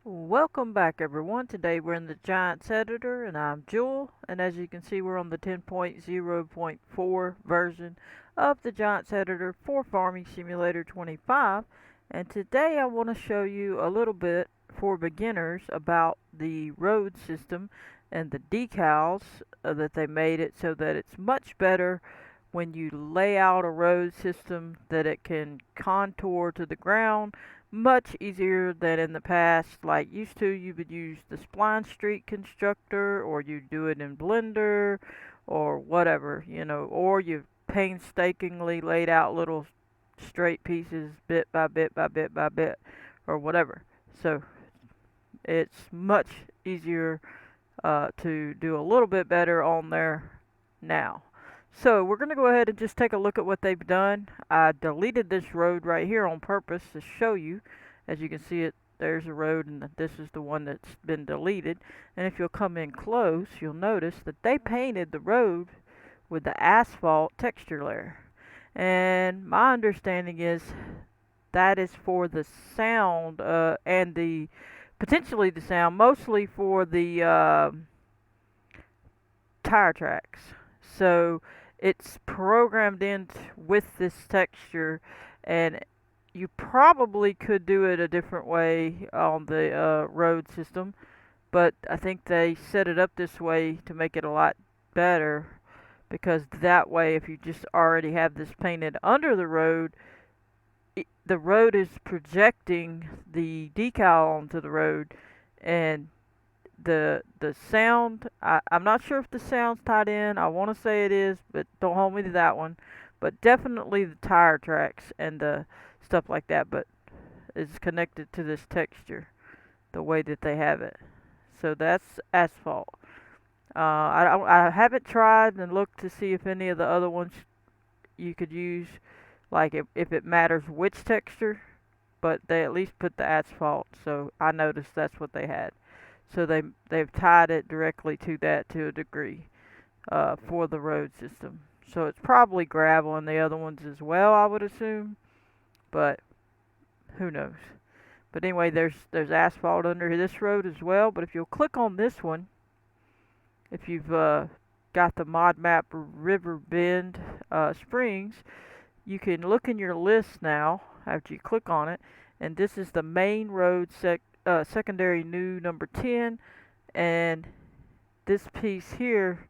Welcome back everyone. Today we're in the Giants editor and I'm Jewel, and as you can see we're on the 10.0.4 version of the Giants editor for Farming Simulator 25, and today I want to show you a little bit for beginners about the road system and the decals that they made it so that it's much better when you lay out a road system, that it can contour to the ground much easier than in the past. Like used to, you would use the spline street constructor, or you do it in Blender, or whatever, or you painstakingly laid out little straight pieces bit by bit by bit by bit, or whatever. So it's much easier to do a little bit better on there now. So we're going to go ahead and just take a look at what they've done. I deleted this road right here on purpose to show you. As you can see, there's a road, and this is the one that's been deleted. And if you'll come in close, you'll notice that they painted the road with the asphalt texture layer. And my understanding is that is for the sound, and the potentially the sound, mostly for the tire tracks. So it's programmed in with this texture, and you probably could do it a different way on the road system, but I think they set it up this way to make it a lot better, because that way if you just already have this painted under the road, the road is projecting the decal onto the road, and the sound, I'm not sure if the sound's tied in. I want to say it is, but don't hold me to that one. But definitely the tire tracks and the stuff like that, but it's connected to this texture the way that they have it. So that's asphalt. I haven't tried and looked to see if any of the other ones you could use, like if it matters which texture, but they at least put the asphalt, so I noticed that's what they had. So they've tied it directly to that to a degree, for the road system. So it's probably gravel in the other ones as well, I would assume, but who knows. But anyway, there's asphalt under this road as well. But if you'll click on this one, if you've got the mod map River Bend Springs, you can look in your list now after you click on it, and this is the main road secondary new number 10, and this piece here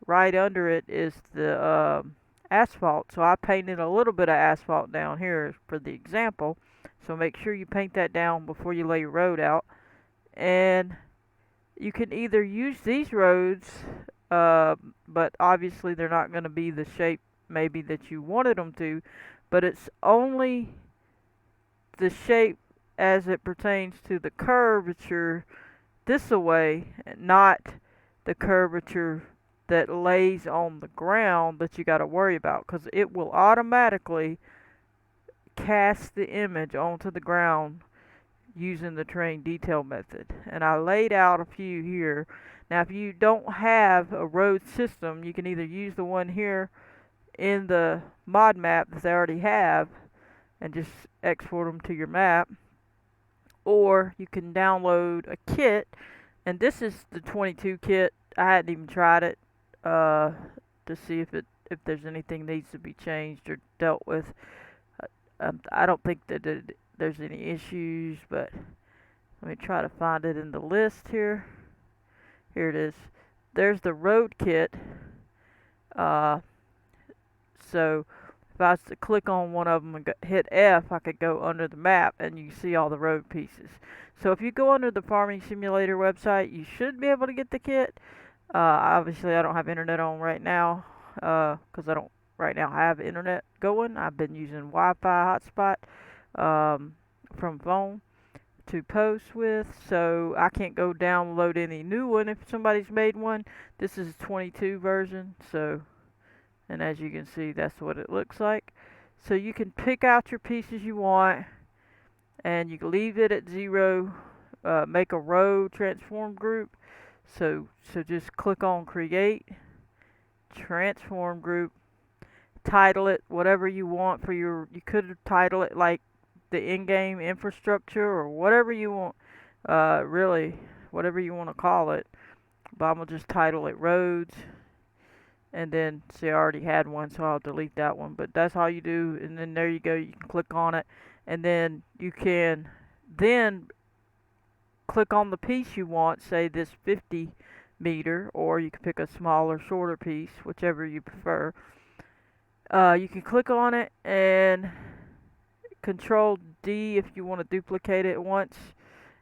right under it is the asphalt. So I painted a little bit of asphalt down here for the example, so make sure you paint that down before you lay your road out. And you can either use these roads, but obviously they're not going to be the shape maybe that you wanted them to, but it's only the shape as it pertains to the curvature this away, not the curvature that lays on the ground that you got to worry about, because it will automatically cast the image onto the ground using the terrain detail method. And I laid out a few here. Now if you don't have a road system, you can either use the one here in the mod map that they already have and just export them to your map, or you can download a kit, and this is the 22 kit. I hadn't even tried it to see if there's anything needs to be changed or dealt with. I don't think that there's any issues, but let me try to find it in the list here. Here it is. There's the road kit. Uh, so if I was to click on one of them and hit F, I could go under the map and you see all the road pieces. So if you go under the Farming Simulator website, you should be able to get the kit. Obviously, I don't have internet on right now, because I don't right now have internet going. I've been using Wi-Fi hotspot from phone to post with, so I can't go download any new one if somebody's made one. This is a 22 version, so, and as you can see, that's what it looks like. So you can pick out your pieces you want, and you can leave it at 0. Make a row transform group. So just click on create, transform group, title it whatever you want for your, you could title it like the in-game infrastructure or whatever you want. really, whatever you want to call it. But I'm gonna just title it roads, and then see I already had one, so I'll delete that one. But that's all you do, and then there you go. You can click on it, and then you can then click on the piece you want, say this 50 meter, or you can pick a smaller, shorter piece, whichever you prefer. You can click on it and Control D if you want to duplicate it once,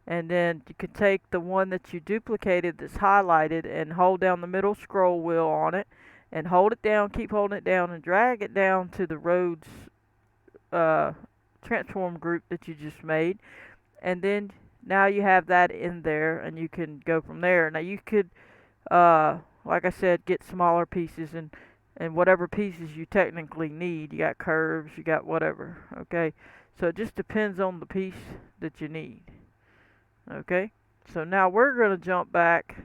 and then you can take the one that you duplicated that's highlighted and hold down the middle scroll wheel on it and hold it down, keep holding it down, and drag it down to the roads uh, transform group that you just made, and then now you have that in there and you can go from there. Now you could like I said, get smaller pieces and whatever pieces you technically need. You got curves, you got whatever, okay? So it just depends on the piece that you need, okay? So now we're going to jump back,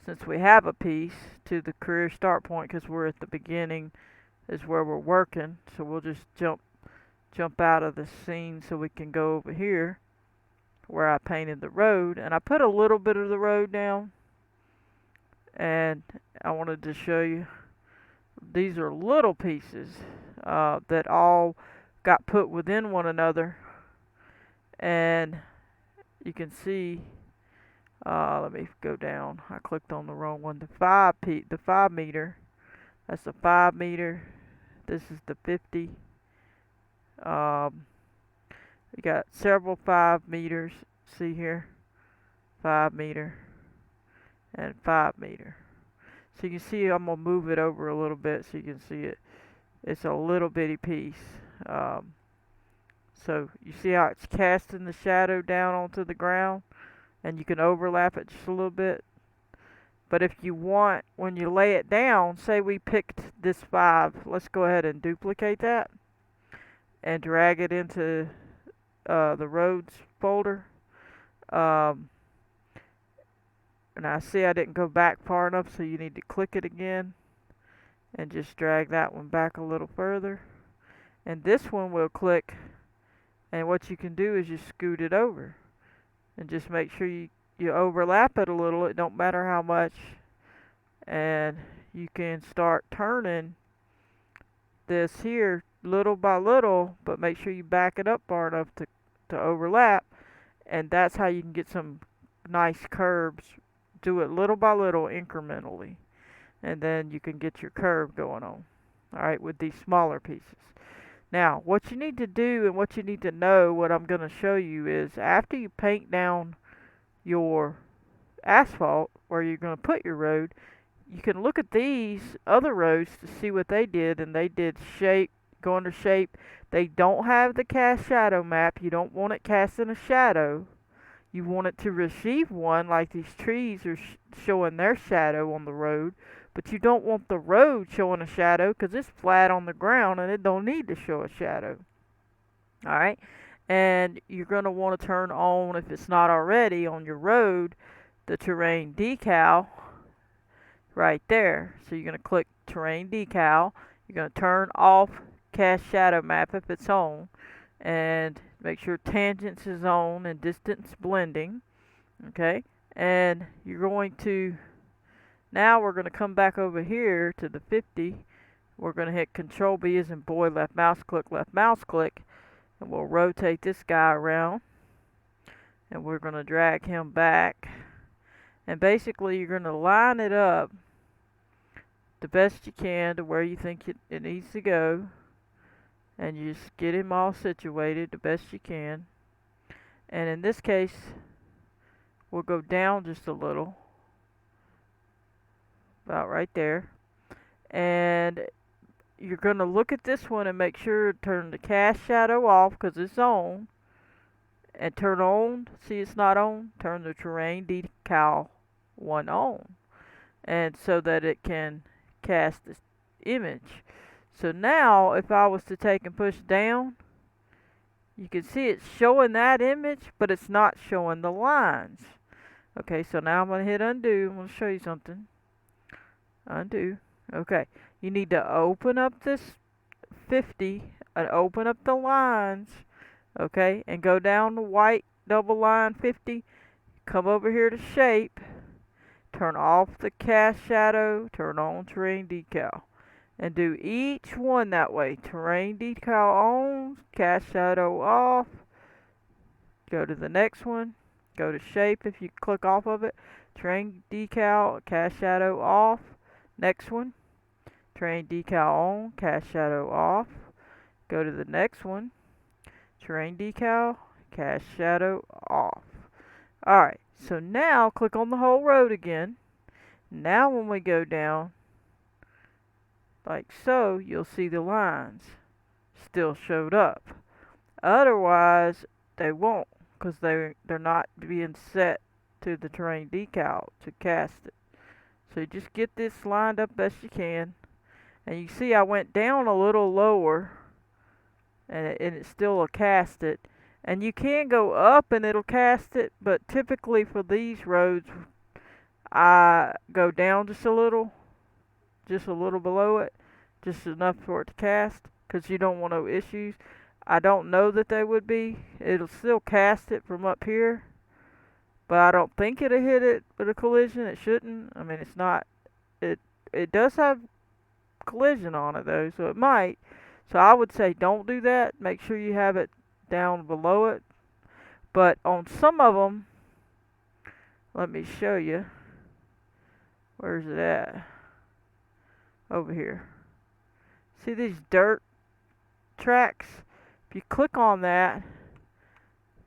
since we have a piece, to the career start point, because we're at the beginning is where we're working. So we'll just jump out of the scene so we can go over here where I painted the road, and I put a little bit of the road down, and I wanted to show you these are little pieces that all got put within one another, and you can see let me go down, I clicked on the wrong one. The 5 meter, that's the 5 meter, this is the 50. We got several 5 meters, see here, 5 meter and 5 meter. So you can see I'm going to move it over a little bit so you can see it. It's a little bitty piece. So you see how it's casting the shadow down onto the ground, and you can overlap it just a little bit. But if you want, when you lay it down, say we picked this 5, let's go ahead and duplicate that and drag it into the roads folder. And I see I didn't go back far enough, so you need to click it again and just drag that one back a little further. And this one will click, and what you can do is just scoot it over and just make sure you overlap it a little. It don't matter how much, and you can start turning this here little by little, but make sure you back it up far enough to overlap, and that's how you can get some nice curves. Do it little by little, incrementally, and then you can get your curve going on, alright, with these smaller pieces. Now what you need to do and what you need to know, what I'm going to show you, is after you paint down your asphalt where you're going to put your road, you can look at these other roads to see what they did, and they did shape, go under shape. They don't have the cast shadow map. You don't want it casting a shadow. You want it to receive one, like these trees are showing their shadow on the road, but you don't want the road showing a shadow because it's flat on the ground and it don't need to show a shadow. Alright, and you're going to want to turn on, if it's not already on your road, the terrain decal right there. So you're going to click terrain decal. You're going to turn off cast shadow map if it's on, and make sure tangents is on and distance blending. Okay, and you're going to, now we're going to come back over here to the 50. We're going to hit Control B as in boy, left mouse click, and we'll rotate this guy around, and we're going to drag him back, and basically you're going to line it up the best you can to where you think it needs to go, and you just get him all situated the best you can. And in this case, we'll go down just a little, about right there, and you're going to look at this one and make sure to turn the cast shadow off because it's on, and turn on, see it's not on, turn the terrain decal one on, and so that it can cast this image. So now if I was to take and push down, you can see it's showing that image, but it's not showing the lines. Okay, so now I'm going to hit undo. I'm going to show you something. Undo. Okay, you need to open up this 50 and open up the lines, okay, and go down the white double line 50. come over here to shape, turn off the cast shadow, turn on terrain decal, and do each one that way. Terrain decal on, cast shadow off, go to the next one, go to shape if you click off of it, terrain decal, cast shadow off, next one, terrain decal on, cast shadow off, go to the next one, terrain decal, cast shadow off. Alright, so now click on the whole road again. Now when we go down, like so, you'll see the lines still showed up. Otherwise, they won't, because they're not being set to the terrain decal to cast it. So you just get this lined up best you can. And you see I went down a little lower, and it still will cast it. And you can go up and it'll cast it, but typically for these roads, I go down just a little below it, just enough for it to cast, because you don't want no issues. I don't know that they would be. It'll still cast it from up here, but I don't think it'll hit it with a collision. It shouldn't. I mean, it's not. It does have collision on it though, so it might. So I would say don't do that. Make sure you have it down below it. But on some of them, let me show you. Where's it at? Over here. See these dirt tracks? If you click on that,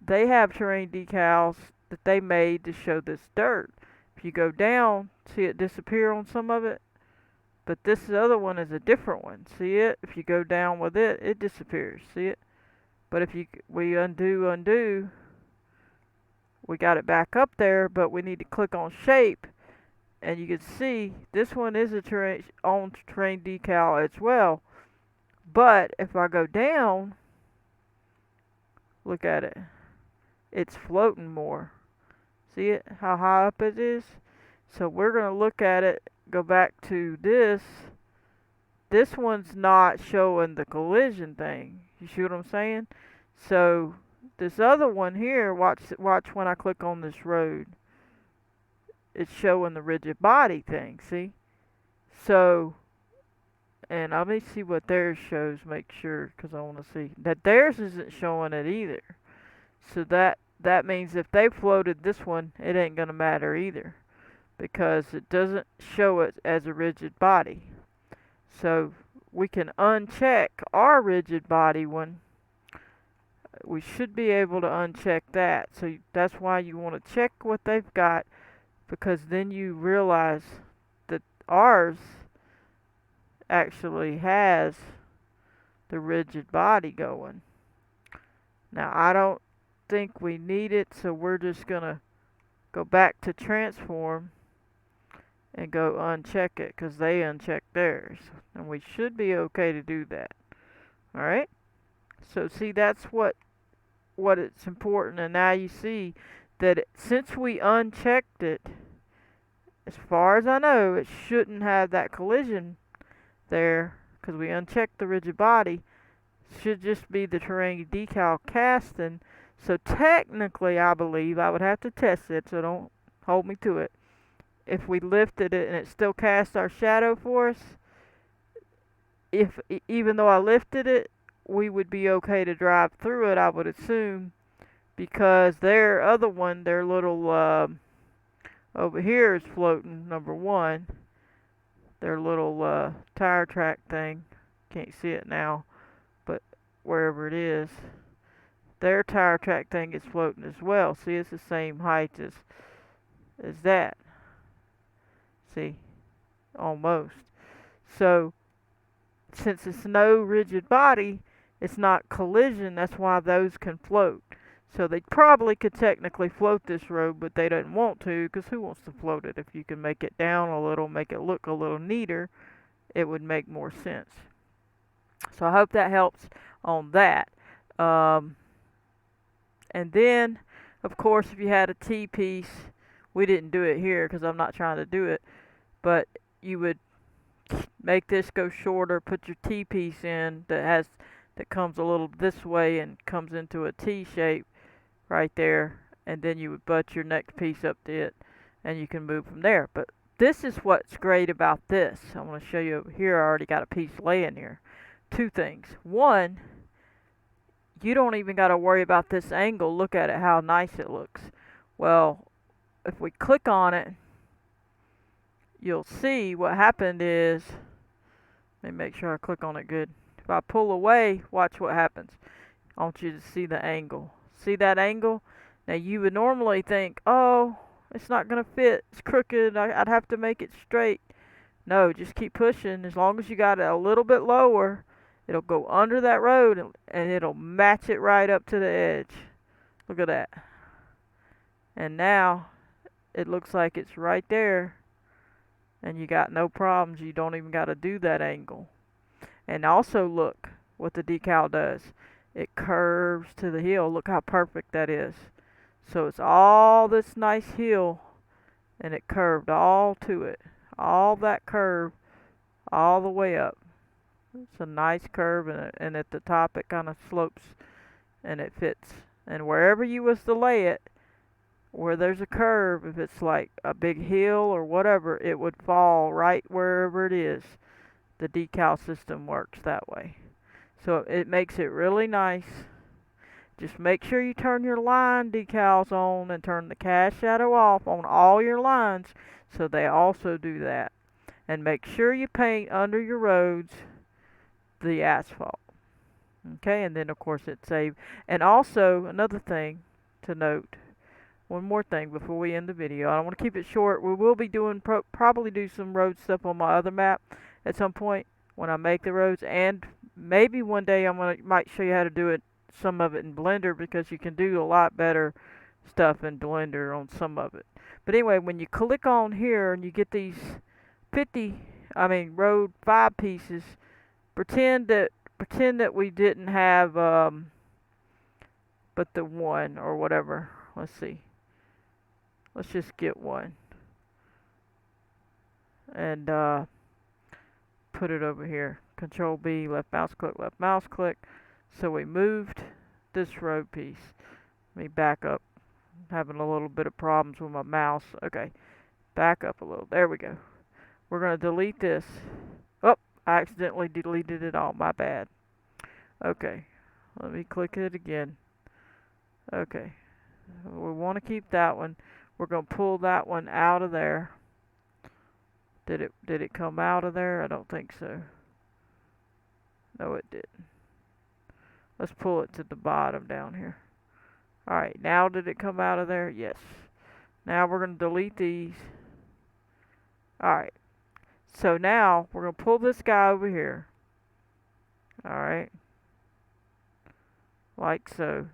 they have terrain decals that they made to show this dirt. If you go down, see it disappear on some of it? But this other one is a different one. See it? If you go down with it, it disappears. See it? But if we undo, we got it back up there, but we need to click on shape, and you can see this one is a terrain decal as well. But if I go down, look at it. It's floating more. See it? How high up it is? So we're going to look at it, go back to this. This one's not showing the collision thing. You see what I'm saying? So this other one here, watch when I click on this road. It's showing the rigid body thing, see? So, and let me see what theirs shows, make sure, because I want to see. That theirs isn't showing it either. So that means if they floated this one, it ain't going to matter either, because it doesn't show it as a rigid body. So we can uncheck our rigid body one. We should be able to uncheck that. So that's why you want to check what they've got, because then you realize that ours actually has the rigid body going. Now I don't think we need it, so we're just gonna go back to transform and go uncheck it, because they unchecked theirs, and we should be okay to do that. Alright, so see, that's what it's important. And now you see that since we unchecked it, as far as I know, it shouldn't have that collision there, because we unchecked the rigid body. Should just be the terrain decal casting. So technically, I believe, I would have to test it, so don't hold me to it. If we lifted it and it still cast our shadow for us, even though I lifted it, we would be okay to drive through it, I would assume, because their other one, their little over here is floating, number one. Their little tire track thing, can't see it now, but wherever it is, their tire track thing is floating as well. See, it's the same height as that. See, almost. So since it's no rigid body, it's not collision. That's why those can float. So they probably could technically float this road, but they don't want to, because who wants to float it? If you can make it down a little, make it look a little neater, it would make more sense. So I hope that helps on that. And then, of course, if you had a T-piece, we didn't do it here because I'm not trying to do it, but you would make this go shorter, put your T-piece in that comes a little this way and comes into a T shape right there, and then you would butt your next piece up to it, and you can move from there. But this is what's great about this. I want to show you over here. I already got a piece laying here. Two things. One, you don't even got to worry about this angle. Look at it, how nice it looks. Well, if we click on it, you'll see what happened is, let me make sure I click on it good. If I pull away, watch what happens. I want you to see the angle. See that angle? Now you would normally think, oh, it's not going to fit. It's crooked. I'd have to make it straight. No, just keep pushing. As long as you got it a little bit lower, it'll go under that road and it'll match it right up to the edge. Look at that. And now it looks like it's right there. And you got no problems. You don't even got to do that angle. And also look what the decal does. It curves to the hill. Look how perfect that is. So it's all this nice hill, and it curved all to it. All that curve all the way up. It's a nice curve, and at the top it kind of slopes and it fits. And wherever you was to lay it, where there's a curve, if it's like a big hill or whatever, it would fall right wherever it is. The decal system works that way. So it makes it really nice. Just make sure you turn your line decals on and turn the cast shadow off on all your lines so they also do that. And make sure you paint under your roads the asphalt. Okay, and then of course it's saved. And also another thing to note, one more thing before we end the video. I want to keep it short. We will be doing probably do some road stuff on my other map at some point when I make the roads, and maybe one day might show you how to do it, some of it in Blender, because you can do a lot better stuff in Blender on some of it. But anyway, when you click on here and you get these road 5 pieces, pretend that we didn't have but the one or whatever. Let's see. Let's just get one. And put it over here. Control B, left mouse click, left mouse click. So we moved this road piece. Let me back up. I'm having a little bit of problems with my mouse. Okay, back up a little. There we go. We're going to delete this. Oh, I accidentally deleted it all. My bad. Okay, let me click it again. Okay, we want to keep that one. We're going to pull that one out of there. Did it come out of there? I don't think so. No, it didn't. Let's pull it to the bottom down here. Alright, now did it come out of there? Yes. Now we're going to delete these. Alright. So now we're going to pull this guy over here. Alright. Like so.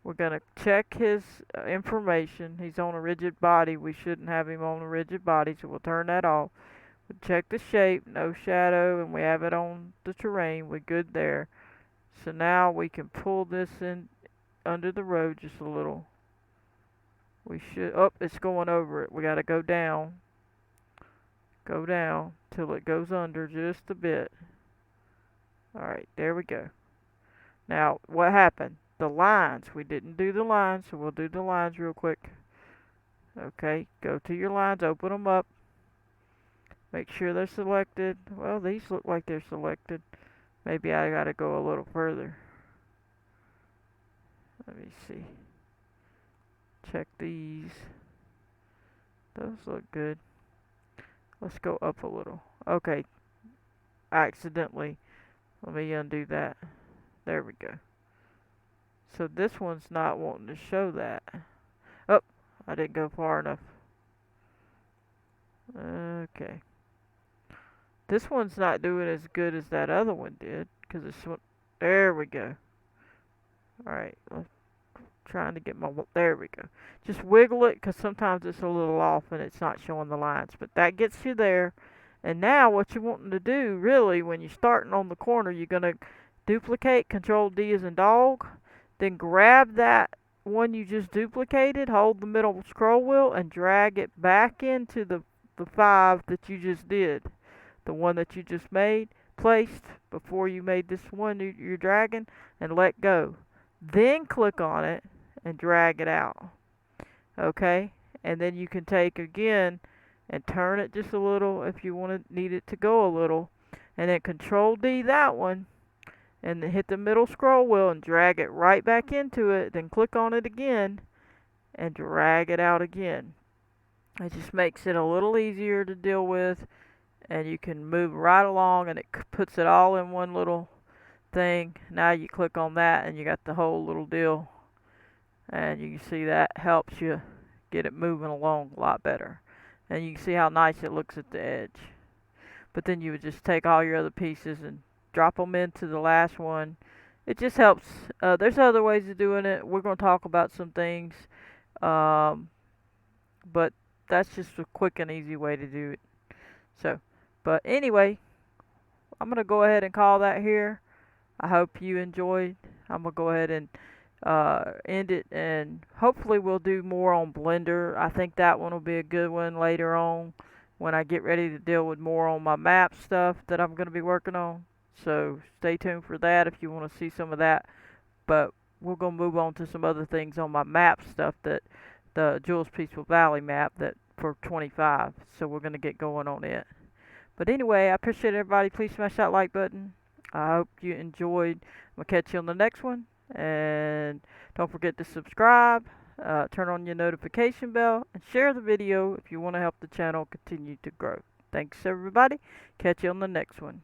We're going to check his information. He's on a rigid body. We shouldn't have him on a rigid body, so we'll turn that off. We'll check the shape, no shadow, and we have it on the terrain. We're good there. So now we can pull this in under the road just a little. We should, oh, it's going over it. We got to go down. Go down till it goes under just a bit. Alright, there we go. Now, what happened? The lines. We didn't do the lines, so we'll do the lines real quick. Okay, go to your lines, open them up. Make sure they're selected. Well, these look like they're selected. Maybe I gotta go a little further. Let me see. Check these. Those look good. Let's go up a little. Okay. Accidentally. Let me undo that. There we go. So this one's not wanting to show that. Oh, I didn't go far enough. Okay. This one's not doing as good as that other one did. Because it's one. There we go. Alright. Trying to get my. There we go. Just wiggle it because sometimes it's a little off and it's not showing the lines. But that gets you there. And now what you're wanting to do, really, when you're starting on the corner, you're going to duplicate. Control D as in dog. Then grab that one you just duplicated, hold the middle scroll wheel, and drag it back into the 5 that you just did. The one that you just made. placed before you made this one you're dragging, and let go. Then click on it and drag it out. Okay? And then you can take again and turn it just a little if you need it to go a little. And then Control D that one, and then hit the middle scroll wheel and drag it right back into it. Then click on it again and drag it out again. It just makes it a little easier to deal with, and you can move right along, and it puts it all in one little thing. Now you click on that and you got the whole little deal, and you can see that helps you get it moving along a lot better. And you can see how nice it looks at the edge. But then you would just take all your other pieces and drop them into the last one. It just helps. There's other ways of doing it. We're going to talk about some things, um, but that's just a quick and easy way to do it. So, but anyway, I'm going to go ahead and call that here. I hope you enjoyed. I'm going to go ahead and end it, and hopefully we'll do more on Blender. I think that one will be a good one later on when I get ready to deal with more on my map stuff that I'm going to be working on. So stay tuned for that if you want to see some of that. But we're going to move on to some other things on my map stuff, that the Jules Peaceful Valley map that for 25. So we're going to get going on it. But anyway, I appreciate everybody. Please smash that like button. I hope you enjoyed. I'm going to catch you on the next one. And don't forget to subscribe, turn on your notification bell, and share the video if you want to help the channel continue to grow. Thanks everybody. Catch you on the next one.